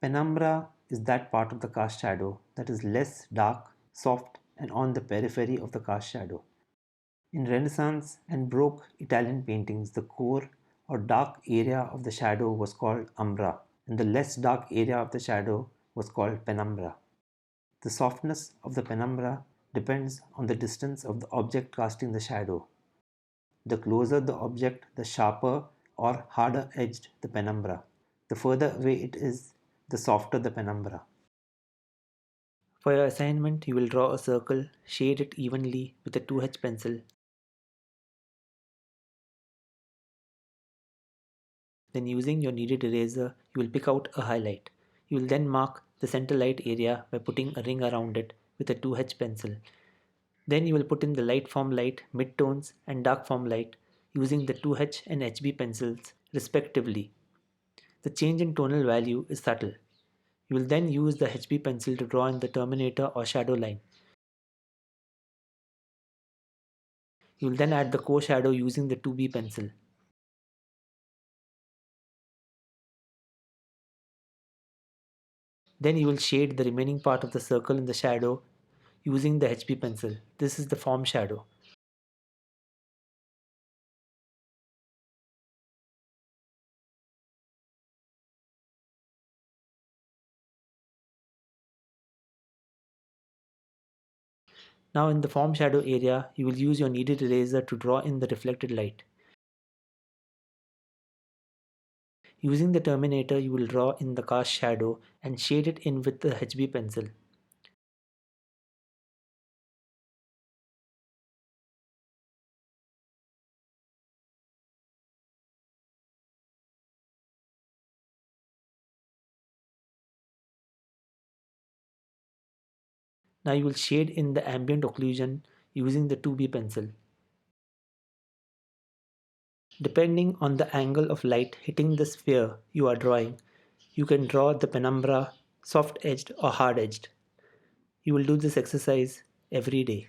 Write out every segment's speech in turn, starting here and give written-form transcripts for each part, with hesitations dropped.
Penumbra is that part of the cast shadow that is less dark, soft, and on the periphery of the cast shadow. In Renaissance and Baroque Italian paintings, the core or dark area of the shadow was called umbra, and the less dark area of the shadow was called penumbra. The softness of the penumbra depends on the distance of the object casting the shadow. The closer the object, the sharper or harder edged the penumbra. The further away it is, the softer the penumbra. For your assignment, you will draw a circle, shade it evenly with a 2H pencil. Then using your kneaded eraser, you will pick out a highlight. You will then mark the center light area by putting a ring around it with a 2H pencil. Then you will put in the light form light, midtones and dark form light using the 2H and HB pencils respectively. The change in tonal value is subtle. You will then use the HB pencil to draw in the terminator or shadow line. You will then add the core shadow using the 2B pencil. Then you will shade the remaining part of the circle in the shadow using the HB pencil. This is the form shadow. Now in the form shadow area, you will use your kneaded eraser to draw in the reflected light. Using the terminator, you will draw in the cast shadow and shade it in with the HB pencil. Now you will shade in the ambient occlusion using the 2B pencil. Depending on the angle of light hitting the sphere you are drawing, you can draw the penumbra soft-edged or hard-edged. You will do this exercise every day.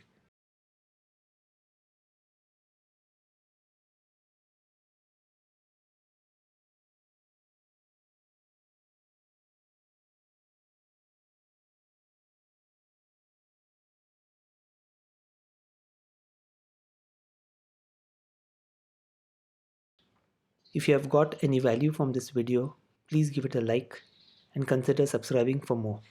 If you have got any value from this video, please give it a like and consider subscribing for more.